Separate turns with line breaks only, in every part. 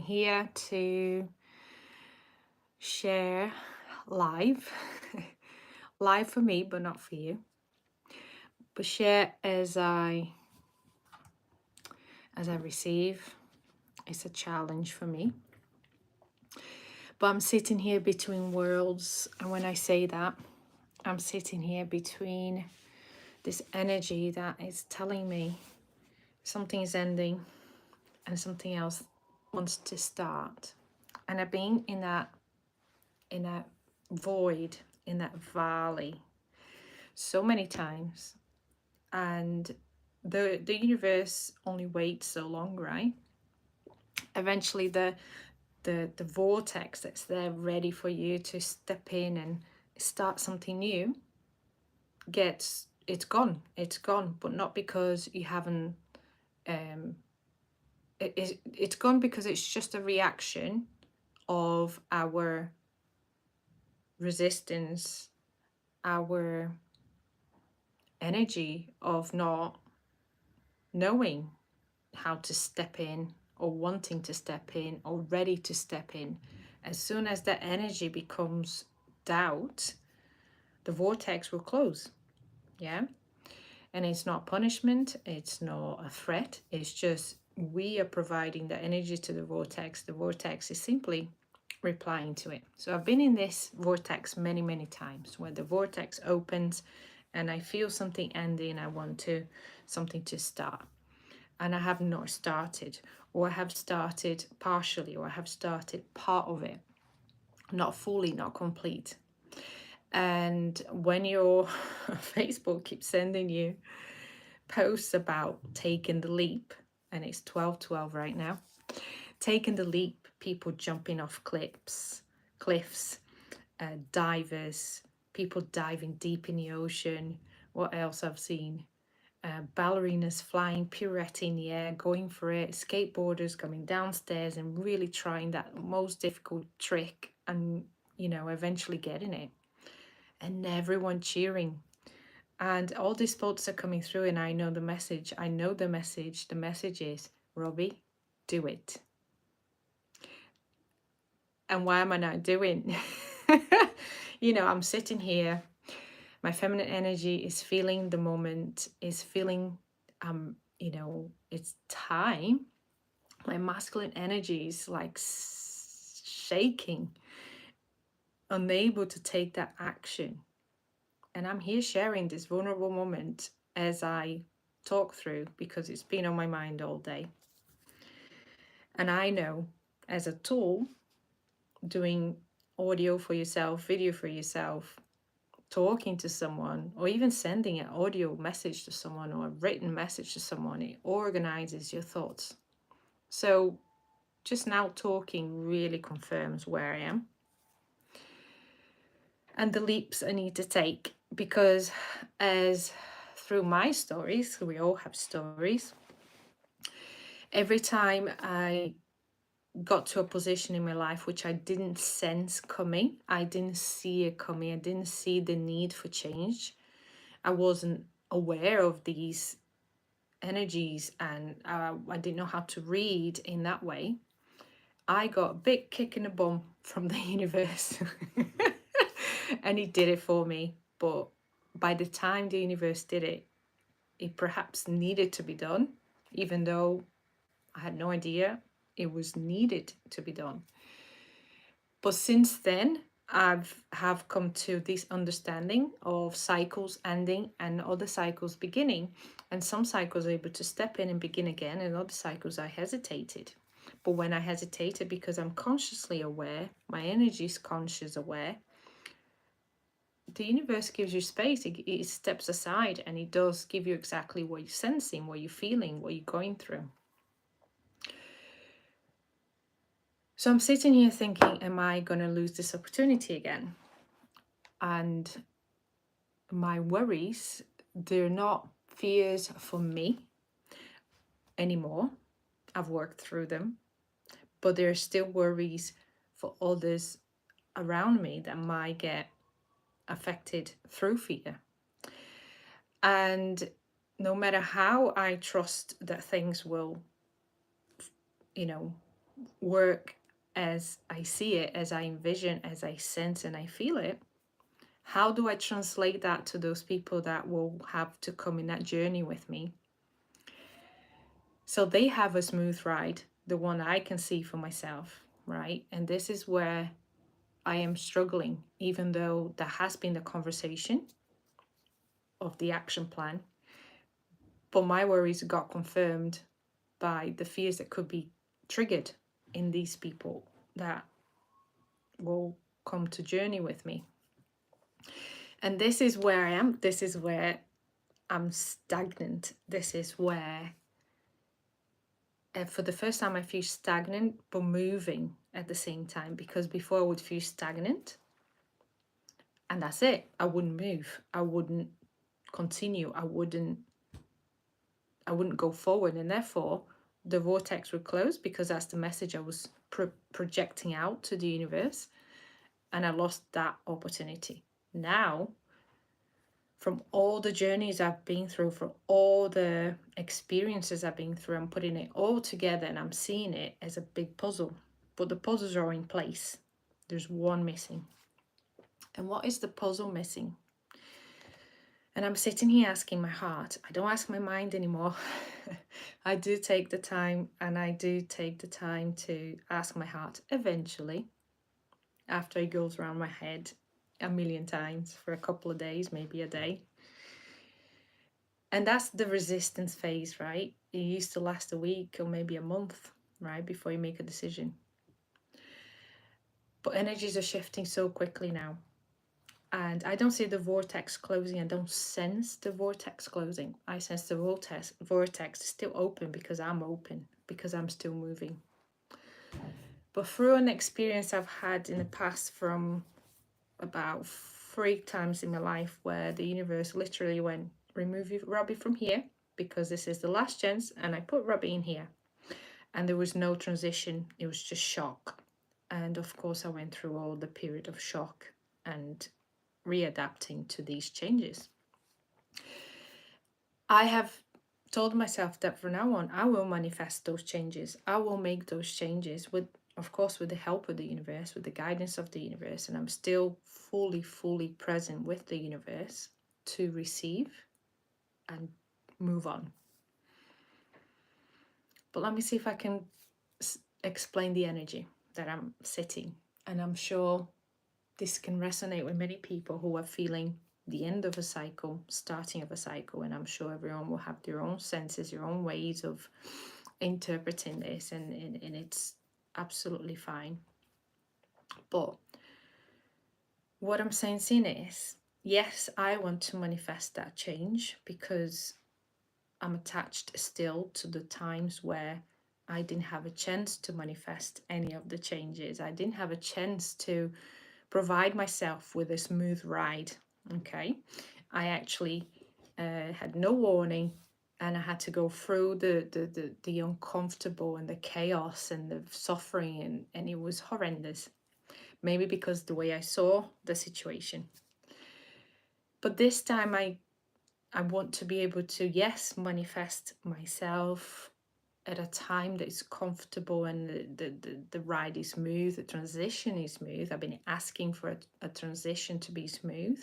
here to share live, live for me, but not for you, but share as I receive. It's a challenge for me. But I'm sitting here between worlds, and when I say that, I'm sitting here between this energy that is telling me something is ending and something else wants to start. And I've been in that void, in that valley so many times. And the universe only waits so long, right? Eventually the vortex that's there ready for you to step in and start something new it's gone, but not because you haven't it's gone because it's just a reaction of our resistance, our energy of not knowing how to step in or wanting to step in or ready to step in. As soon as that energy becomes doubt, the vortex will close. Yeah. And it's not punishment, it's not a threat, it's just we are providing the energy to the vortex. The vortex is simply replying to it. So I've been in this vortex many, many times where the vortex opens and I feel something ending, I want something to start. And I have not started, or I have started partially, or I have started part of it, not fully, not complete. And when your Facebook keeps sending you posts about taking the leap, and it's 12:12 right now, taking the leap, people jumping off cliffs, divers, people diving deep in the ocean. What else I've seen? Ballerinas flying, pirouetting in the air, going for it, skateboarders coming downstairs and really trying that most difficult trick and, eventually getting it. And everyone cheering. And all these thoughts are coming through, and I know the message. The message is, Robbie, do it. And why am I not doing? I'm sitting here. My feminine energy is feeling the moment, is feeling, it's time. My masculine energy is like shaking, unable to take that action. And I'm here sharing this vulnerable moment as I talk through because it's been on my mind all day. And I know as a tool, doing audio for yourself, video for yourself, talking to someone, or even sending an audio message to someone or a written message to someone, it organizes your thoughts. So just now talking really confirms where I am and the leaps I need to take, because as through my stories, we all have stories, every time I got to a position in my life which I didn't sense coming, I didn't see it coming, I didn't see the need for change, I wasn't aware of these energies, and I didn't know how to read in that way, I got a big kick in the bum from the universe. And he did it for me. But by the time the universe did it, it perhaps needed to be done, even though I had no idea it was needed to be done. But since then, have come to this understanding of cycles ending and other cycles beginning. And some cycles are able to step in and begin again, and other cycles I hesitated. But when I hesitated, because I'm consciously aware, my energy is conscious aware, the universe gives you space. It steps aside and it does give you exactly what you're sensing, what you're feeling, what you're going through. So I'm sitting here thinking, am I going to lose this opportunity again? And my worries, they're not fears for me anymore. I've worked through them, but there are still worries for others around me that might get affected through fear. And no matter how I trust that things will, work as I see it, as I envision, as I sense and I feel it, how do I translate that to those people that will have to come in that journey with me, so they have a smooth ride, the one I can see for myself, right? And this is where I am struggling, even though there has been the conversation of the action plan, but my worries got confirmed by the fears that could be triggered in these people that will come to journey with me. And this is where I am. This is where I'm stagnant. This is where, for the first time, I feel stagnant but moving at the same time, because before I would feel stagnant and that's it. I wouldn't move. I wouldn't continue. I wouldn't go forward, and therefore the vortex would close, because that's the message I was projecting out to the universe, and I lost that opportunity. Now, from all the journeys I've been through, from all the experiences I've been through, I'm putting it all together and I'm seeing it as a big puzzle. But the puzzles are in place. There's one missing. And what is the puzzle missing? And I'm sitting here asking my heart. I don't ask my mind anymore. I do take the time, and I do take the time to ask my heart eventually, after it goes around my head a million times for a couple of days, maybe a day. And that's the resistance phase, right? It used to last a week or maybe a month, right, before you make a decision. But energies are shifting so quickly now. And I don't see the vortex closing. I don't sense the vortex closing. I sense the vortex is still open, because I'm open, because I'm still moving. But through an experience I've had in the past, from about 3 times in my life, where the universe literally went, remove Robbie from here, because this is the last chance, and I put Robbie in here. And there was no transition. It was just shock. And of course I went through all the period of shock and readapting to these changes. I have told myself that from now on, I will manifest those changes. I will make those changes, with, of course, with the help of the universe, with the guidance of the universe. And I'm still fully present with the universe to receive and move on. But let me see if I can explain the energy that I'm sitting. And I'm sure this can resonate with many people who are feeling the end of a cycle, starting of a cycle. And I'm sure everyone will have their own senses, their own ways of interpreting this, and it's absolutely fine. But what I'm sensing is, yes, I want to manifest that change, because I'm attached still to the times where I didn't have a chance to manifest any of the changes. I didn't have a chance to provide myself with a smooth ride. Okay, I actually had no warning, and I had to go through the uncomfortable and the chaos and the suffering, and it was horrendous. Maybe because the way I saw the situation. But this time I want to be able to, yes, manifest myself at a time that is comfortable, and the ride is smooth, the transition is smooth. I've been asking for a transition to be smooth,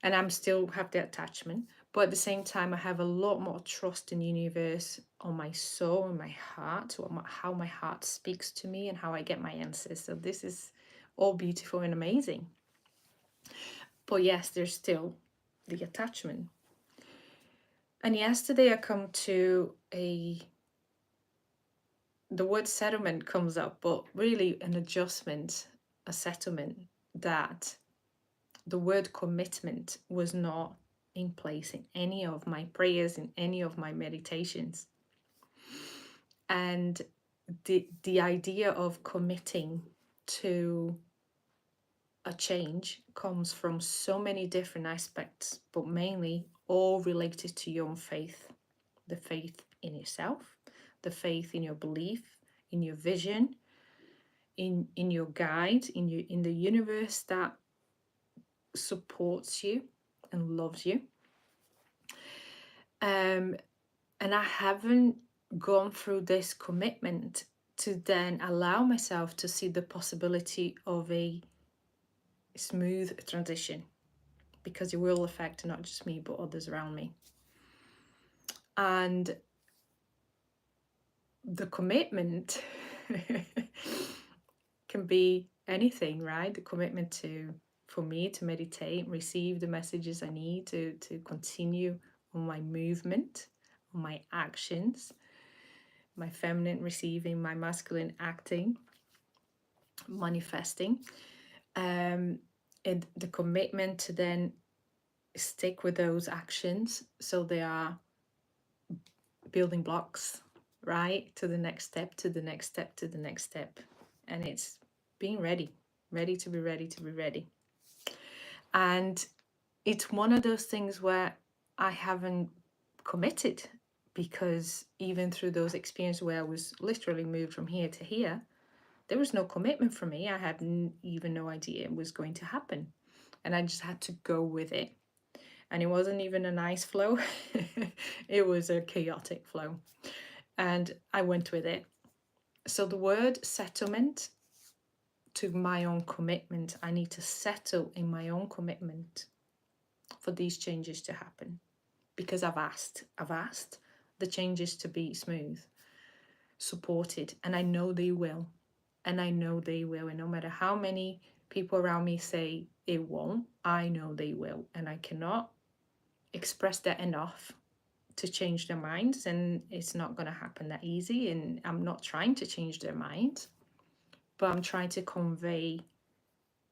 and I'm still have the attachment, but at the same time I have a lot more trust in the universe, on my soul and my heart, or how my heart speaks to me and how I get my answers. So this is all beautiful and amazing. But yes, there's still the attachment. And yesterday I come to the word settlement comes up, but really an adjustment, a settlement, that the word commitment was not in place in any of my prayers, in any of my meditations. And the idea of committing to a change comes from so many different aspects, but mainly all related to your own faith. The faith in yourself, the faith in your belief, in your vision, in your guide, in the universe that supports you and loves you. And I haven't gone through this commitment to then allow myself to see the possibility of a smooth transition, because it will affect not just me but others around me. And the commitment can be anything, right? The commitment for me to meditate, receive the messages I need to continue on my movement, on my actions, my feminine receiving, my masculine acting, manifesting, and the commitment to then stick with those actions so they are building blocks, right, to the next step, to the next step, to the next step. And it's being ready to be ready. And it's one of those things where I haven't committed, because even through those experiences where I was literally moved from here to here, there was no commitment for me. I had even no idea it was going to happen. And I just had to go with it. And it wasn't even a nice flow. It was a chaotic flow. And I went with it. So the word settlement, to my own commitment, I need to settle in my own commitment for these changes to happen, because I've asked the changes to be smooth, supported, and I know they will. And no matter how many people around me say it won't, I know they will. And I cannot express that enough to change their minds, and it's not going to happen that easy. And I'm not trying to change their minds, but I'm trying to convey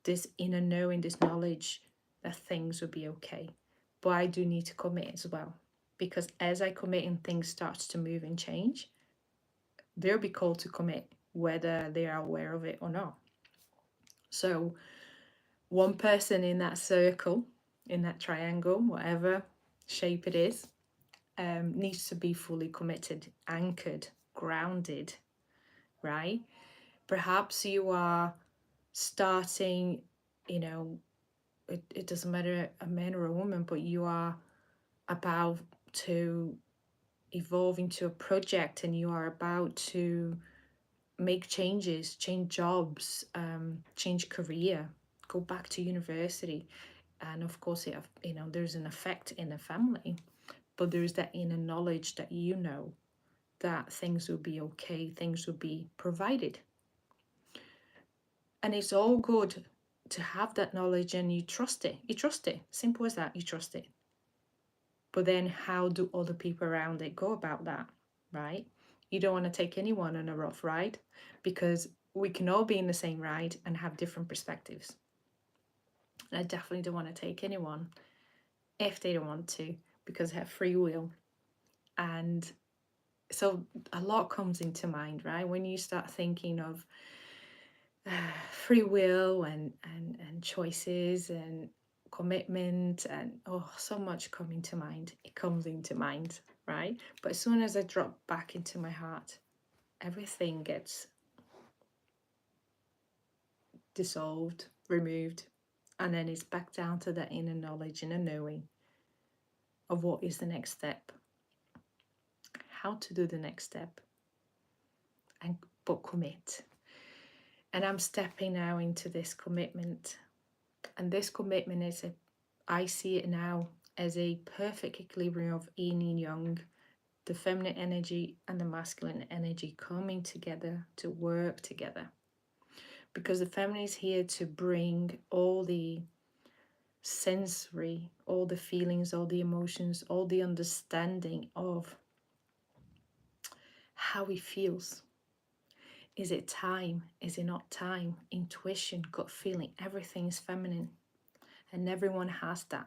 this inner knowing, this knowledge that things will be okay. But I do need to commit as well, because as I commit and things start to move and change, they'll be called to commit whether they are aware of it or not. So one person in that circle, in that triangle, whatever shape it is, needs to be fully committed, anchored, grounded, right? Perhaps you are starting, it doesn't matter a man or a woman, but you are about to evolve into a project, and you are about to make changes, change jobs, change career, go back to university. And of course, there's an effect in the family, but there's that inner knowledge that that things will be okay, things will be provided. And it's all good to have that knowledge, and you trust it. Simple as that. You trust it. But then how do other people around it go about that, right? You don't want to take anyone on a rough ride, because we can all be in the same ride and have different perspectives. And I definitely don't want to take anyone if they don't want to, because they have free will. And so a lot comes into mind, right? When you start thinking of free will and choices and commitment, and so much comes into mind, right? But as soon as I drop back into my heart, everything gets dissolved, removed, and then it's back down to that inner knowledge and a knowing of what is the next step, how to do the next step, but commit. And I'm stepping now into this commitment. And this commitment is I see it now as a perfect equilibrium of yin and yang, the feminine energy and the masculine energy coming together to work together. Because the feminine is here to bring all the sensory, all the feelings, all the emotions, all the understanding of how it feels. Is it time? Is it not time? Intuition, gut feeling, everything is feminine. And everyone has that.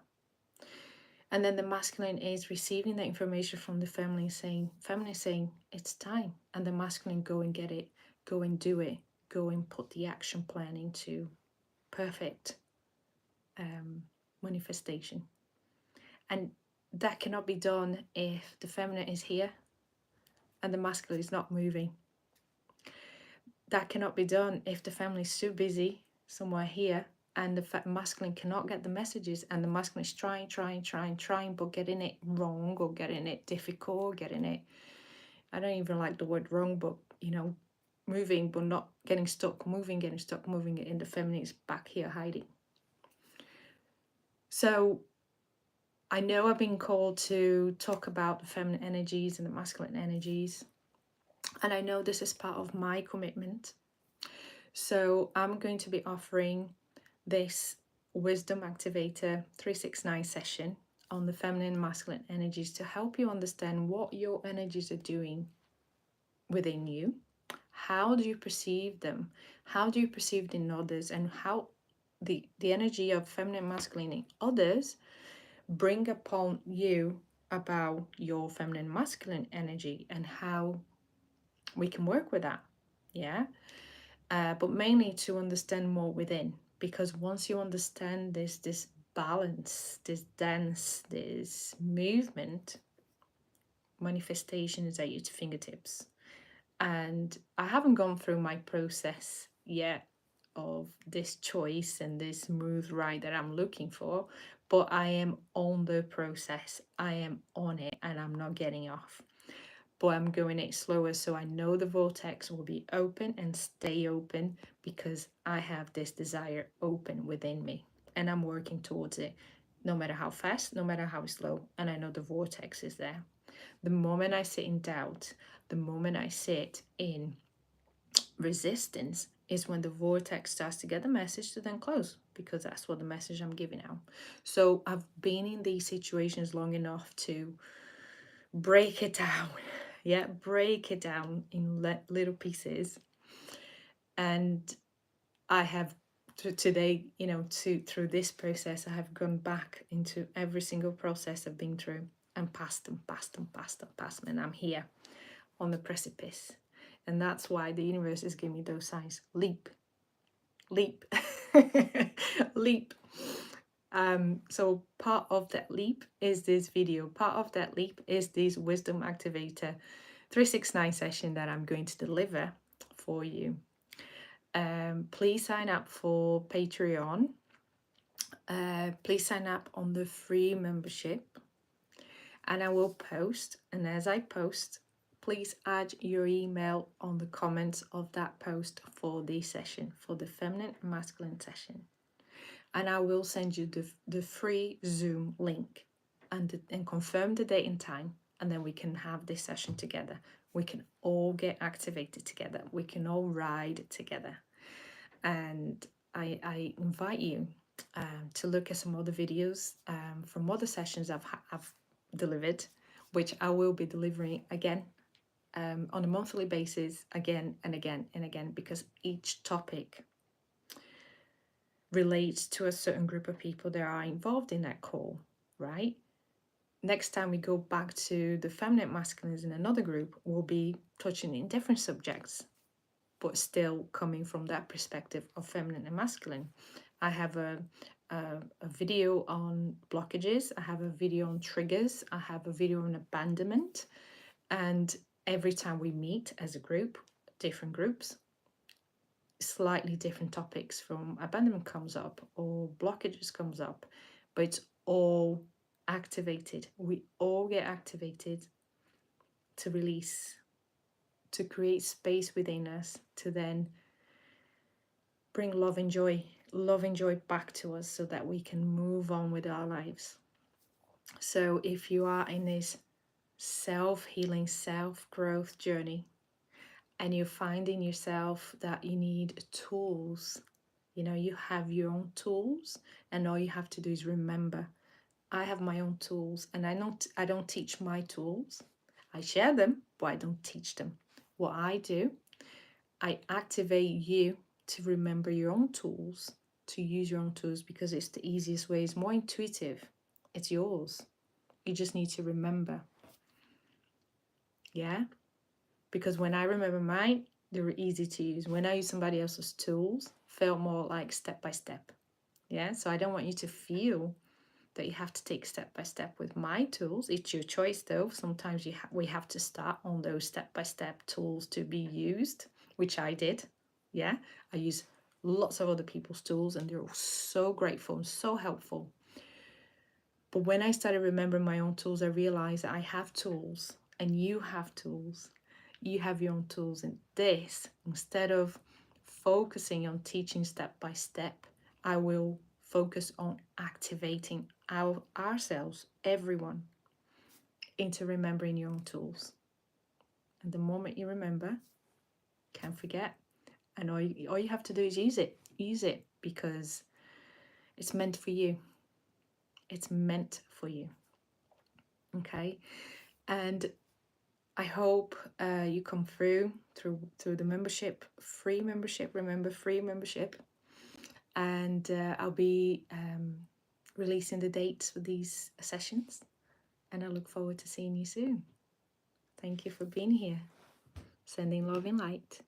And then the masculine is receiving that information from the feminine saying it's time. And the masculine, go and get it, go and do it, go and put the action plan into perfect manifestation. And that cannot be done if the feminine is here and the masculine is not moving. That cannot be done if the family is so busy somewhere here and the masculine cannot get the messages, and the masculine is trying, but getting it wrong or getting it difficult, getting it, I don't even like the word wrong, but moving but not getting stuck, moving, getting stuck, moving, and the feminine is back here hiding. So I know I've been called to talk about the feminine energies and the masculine energies, and I know this is part of my commitment. So I'm going to be offering this Wisdom Activator 369 session on the feminine and masculine energies to help you understand what your energies are doing within you. How do you perceive them? How do you perceive it in others? And how the energy of feminine and masculine in others bring upon you about your feminine and masculine energy, and how we can work with that. Yeah. But mainly to understand more within, because once you understand this balance, this dance, this movement, manifestation is at your fingertips. And I haven't gone through my process yet of this choice and this smooth ride that I'm looking for, but I am on the process. I am on it, and I'm not getting off. But I'm going it slower, so I know the vortex will be open and stay open, because I have this desire open within me, and I'm working towards it, no matter how fast, no matter how slow. And I know the vortex is there. The moment I sit in doubt, the moment I sit in resistance, is when the vortex starts to get the message to then close, because that's what the message I'm giving out. So I've been in these situations long enough to break it down. Yeah, break it down in little pieces. And I have today, through this process, I have gone back into every single process I've been through and passed them, and I'm here on the precipice. And that's why the universe is giving me those signs. Leap, leap, leap. So part of that leap is this video. Part of that leap is this Wisdom Activator 369 session that I'm going to deliver for you. Please sign up for Patreon. Please sign up on the free membership, and I will post. And as I post, please add your email on the comments of that post for this session, for the feminine and masculine session. And I will send you the free Zoom link and confirm the date and time, and then we can have this session together. We can all get activated together. We can all ride together. And I invite you to look at some other videos from other sessions I've delivered, which I will be delivering again on a monthly basis, again and again and again, because each topic relates to a certain group of people that are involved in that call, right? Next time we go back to the feminine masculines in another group, we'll be touching in different subjects, but still coming from that perspective of feminine and masculine. I have a video on blockages. I have a video on triggers. I have a video on abandonment. And every time we meet as a group, different groups, slightly different topics from abandonment comes up or blockages comes up, but it's all activated. We all get activated to release, to create space within us, to then bring love and joy back to us, so that we can move on with our lives. So if you are in this self-healing, self-growth journey, and you're finding yourself that you need tools, you have your own tools, and all you have to do is remember, I have my own tools, and I don't teach my tools. I share them, but I don't teach them. What I do, I activate you to remember your own tools, to use your own tools, because it's the easiest way. It's more intuitive. It's yours. You just need to remember. Yeah? Because when I remember mine, they were easy to use. When I use somebody else's tools, felt more like step by step. Yeah? So I don't want you to feel that you have to take step by step with my tools. It's your choice, though. Sometimes we have to start on those step by step tools to be used, which I did. Yeah, I use lots of other people's tools, and they're all so grateful and so helpful. But when I started remembering my own tools, I realized that I have tools, and you have tools. You have your own tools in this. Instead of focusing on teaching step by step, I will focus on activating ourselves, everyone, into remembering your own tools. And the moment you remember, can't forget. And all you have to do is use it. Use it because it's meant for you. It's meant for you. Okay. And I hope you come through the membership, free membership. Remember, free membership. And I'll be releasing the dates for these sessions. And I look forward to seeing you soon. Thank you for being here. Sending love and light.